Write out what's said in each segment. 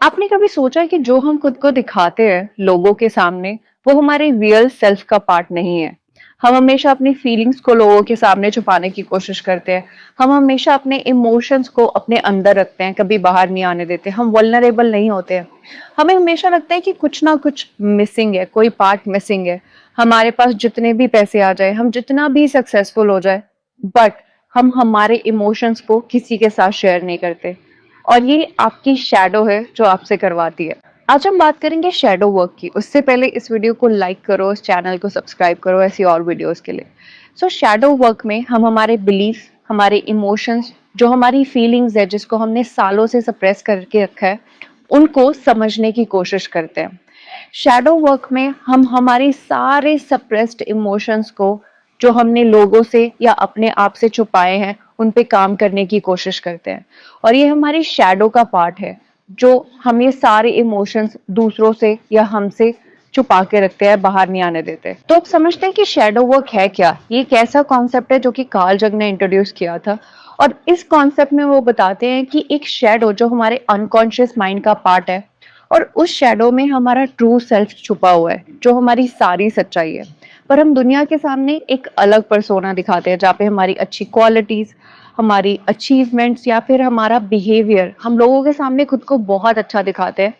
आपने कभी सोचा है कि जो हम खुद को दिखाते हैं लोगों के सामने, वो हमारे रियल सेल्फ का पार्ट नहीं है। हम हमेशा अपनी फीलिंग्स को लोगों के सामने छुपाने की कोशिश करते हैं। हम हमेशा अपने इमोशंस को अपने अंदर रखते हैं, कभी बाहर नहीं आने देते। हम वल्नरेबल नहीं होते हैं। हमें हमेशा लगता है कि कुछ ना कुछ मिसिंग है, कोई पार्ट मिसिंग है। हमारे पास जितने भी पैसे आ जाए, हम जितना भी सक्सेसफुल हो जाए, बट हम हमारे इमोशंस को किसी के साथ शेयर नहीं करते। और ये आपकी शैडो है जो आपसे करवाती है। आज हम बात करेंगे शैडो वर्क की। उससे पहले इस वीडियो को लाइक करो, इस चैनल को सब्सक्राइब करो ऐसी और वीडियोस के लिए। सो शैडो वर्क में हम हमारे बिलीफ, हमारे इमोशंस, जो हमारी फीलिंग्स है जिसको हमने सालों से सप्रेस करके रखा है, उनको समझने की कोशिश करते हैं। शैडो वर्क में हम हमारे सारे सप्रेस्ड इमोशंस को, जो हमने लोगों से या अपने आप से छुपाए हैं, उन पे काम करने की कोशिश करते हैं। और ये हमारी शैडो का पार्ट है जो हम ये सारे इमोशंस दूसरों से या हमसे छुपा के रखते हैं, बाहर नहीं आने देते। तो आप समझते हैं कि शैडो वर्क है क्या? ये एक ऐसा कॉन्सेप्ट है जो कि कार्ल जंग ने इंट्रोड्यूस किया था। और इस कॉन्सेप्ट में वो बताते हैं कि एक शैडो जो हमारे अनकॉन्शियस माइंड का पार्ट है, और उस शैडो में हमारा ट्रू सेल्फ छुपा हुआ है, जो हमारी सारी सच्चाई है। पर हम दुनिया के सामने एक अलग पर्सोना दिखाते हैं, जहाँ पे हमारी अच्छी क्वालिटीज, हमारी अचीवमेंट्स या फिर हमारा बिहेवियर, हम लोगों के सामने खुद को बहुत अच्छा दिखाते हैं।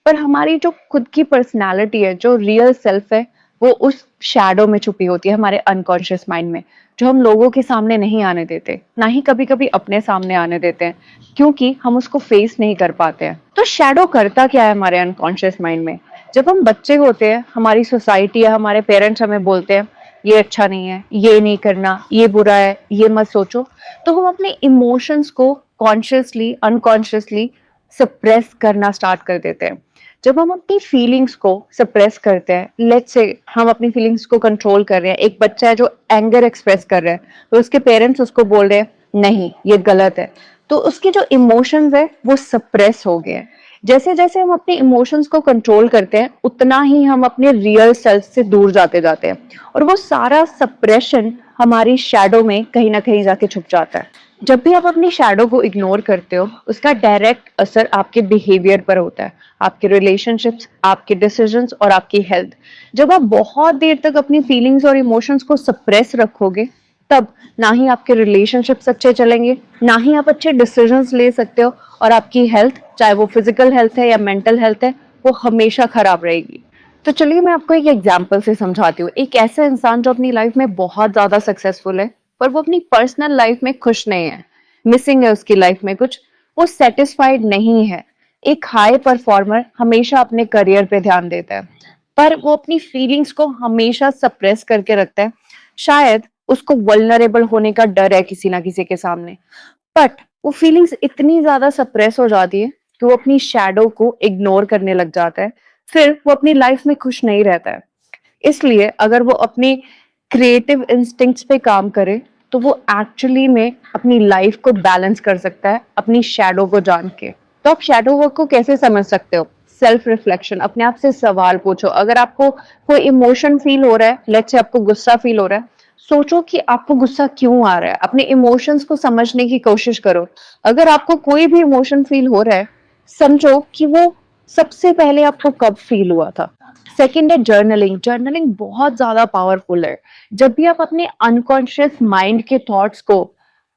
पर हमारी जो खुद की पर्सनालिटी है, जो रियल सेल्फ है, वो उस शैडो में छुपी होती है, हमारे अनकॉन्शियस माइंड में, जो हम लोगों के सामने नहीं आने देते, ना ही कभी कभी अपने सामने आने देते हैं, क्योंकि हम उसको फेस नहीं कर पाते हैं। तो शैडो करता क्या है हमारे अनकॉन्शियस माइंड में? जब हम बच्चे होते हैं, हमारी सोसाइटी या हमारे पेरेंट्स हमें बोलते हैं ये अच्छा नहीं है, ये नहीं करना, ये बुरा है, ये मत सोचो, तो हम अपने इमोशंस को कॉन्शियसली अनकॉन्शियसली सप्रेस करना स्टार्ट कर देते हैं। जब हम अपनी फीलिंग्स को सप्रेस करते हैं, लेट्स से हम अपनी फीलिंग्स को कंट्रोल कर रहे हैं, एक बच्चा है जो एंगर एक्सप्रेस कर रहा है, तो उसके पेरेंट्स उसको बोल रहे हैं नहीं ये गलत है, तो उसके जो इमोशंस है वो सप्रेस हो गए हैं। जैसे जैसे हम अपने इमोशंस को कंट्रोल करते हैं, उतना ही हम अपने रियल सेल्फ से दूर जाते जाते हैं, और वो सारा सप्रेशन हमारी शैडो में कहीं ना कहीं जाके छुप जाता है। जब भी आप अपनी शैडो को इग्नोर करते हो, उसका डायरेक्ट असर आपके बिहेवियर पर होता है, आपके रिलेशनशिप्स, आपके डिसीजंस और आपकी हेल्थ। जब आप बहुत देर तक अपनी फीलिंग्स और इमोशंस को सप्रेस रखोगे, तब ना ही आपके रिलेशनशिप्स अच्छे चलेंगे, ना ही आप अच्छे डिसीजंस ले सकते हो, और आपकी हेल्थ, चाहे वो फिजिकल हेल्थ है या मेंटल हेल्थ है, वो हमेशा खराब रहेगी। तो चलिए मैं आपको एक एग्जांपल से समझाती हूँ। एक ऐसा इंसान जो अपनी लाइफ में बहुत ज्यादा सक्सेसफुल है, पर वो अपनी पर्सनल लाइफ में खुश नहीं है, मिसिंग है उसकी लाइफ में कुछ, वो सेटिस्फाइड नहीं है। एक हाई परफॉर्मर हमेशा अपने करियर पे ध्यान देता है, पर वो अपनी फीलिंग्स को हमेशा सप्रेस करके रखता है। शायद उसको वल्नरेबल होने का डर है किसी ना किसी के सामने, बट वो फीलिंग्स इतनी ज्यादा सप्रेस हो जाती है कि वो अपनी शैडो को इग्नोर करने लग जाता है। फिर वो अपनी लाइफ में खुश नहीं रहता है। इसलिए अगर वो अपनी क्रिएटिव इंस्टिंक्ट्स पे काम करे, तो वो एक्चुअली में अपनी लाइफ को बैलेंस कर सकता है अपनी शैडो को जान के। तो आप शैडो वर्क को कैसे समझ सकते हो? सेल्फ रिफ्लेक्शन, अपने आप से सवाल पूछो। अगर आपको कोई इमोशन फील हो रहा है, लेट्स से आपको गुस्सा फील हो रहा है, सोचो कि आपको गुस्सा क्यों आ रहा है, अपने इमोशंस को समझने की कोशिश करो। अगर आपको कोई भी इमोशन फील हो रहा है, समझो कि वो सबसे पहले आपको कब फील हुआ था। सेकंड है जर्नलिंग। जर्नलिंग बहुत ज्यादा पावरफुल है। जब भी आप अपने अनकॉन्शियस माइंड के थॉट्स को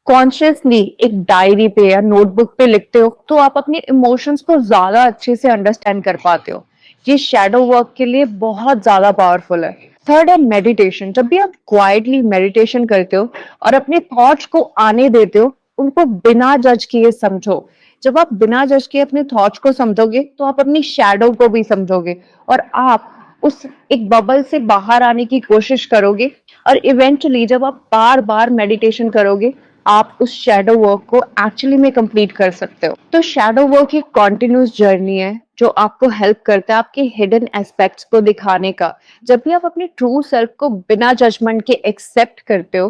कॉन्शियसली एक डायरी पे या नोटबुक पे लिखते हो, तो आप अपने इमोशंस को ज्यादा अच्छे से अंडरस्टैंड कर पाते हो। ये शैडो वर्क के लिए बहुत ज्यादा पावरफुल है। थर्ड है मेडिटेशन। जब भी आप क्वाइटली मेडिटेशन करते हो और अपने थॉट्स को आने देते हो, उनको बिना जज किए समझो। जब आप बिना जज किए अपने थॉट्स को समझोगे, तो आप अपनी शैडो को भी समझोगे, और आप उस एक बबल से बाहर आने की कोशिश करोगे। और इवेंचुअली जब आप बार बार मेडिटेशन करोगे, आप उस शैडो वर्क को एक्चुअली में कंप्लीट कर सकते हो। तो शैडो वर्क एक कॉन्टिन्यूस जर्नी है जो आपको हेल्प करता है आपके हिडन एस्पेक्ट्स को दिखाने का। जब भी आप अपनी ट्रू सेल्फ को बिना जजमेंट के एक्सेप्ट करते हो,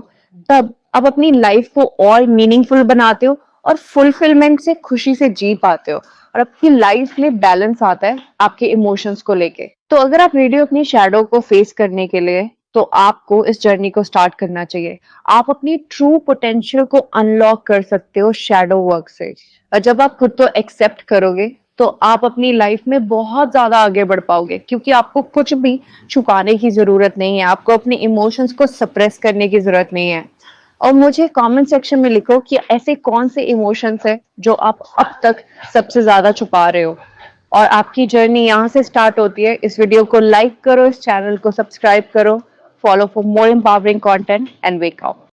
तब आप अपनी लाइफ को और मीनिंगफुल बनाते हो और फुलफिलमेंट से, खुशी से जी पाते हो, और आपकी लाइफ में बैलेंस आता है आपके इमोशंस को लेके। तो अगर आप रेडी हो अपनी शैडो को फेस करने के लिए, तो आपको इस जर्नी को स्टार्ट करना चाहिए। आप अपनी ट्रू पोटेंशियल को अनलॉक कर सकते हो शैडो वर्क से। और जब आप खुद को एक्सेप्ट करोगे, तो आप अपनी लाइफ में बहुत ज़्यादा आगे बढ़ पाओगे, क्योंकि आपको कुछ भी छुपाने की ज़रूरत नहीं है, आपको अपने इमोशंस को सप्रेस करने की ज़रूरत नहीं है। और मुझे कमेंट सेक्शन में लिखो कि ऐसे कौन से इमोशंस हैं जो आप अब तक सबसे ज़्यादा छुपा रहे हो। और आपकी जर्नी यहाँ से स्टार्ट होती है। इस वीडियो को लाइक करो, इस चैनल को सब्सक्राइब करो, follow for more empowering content and wake up.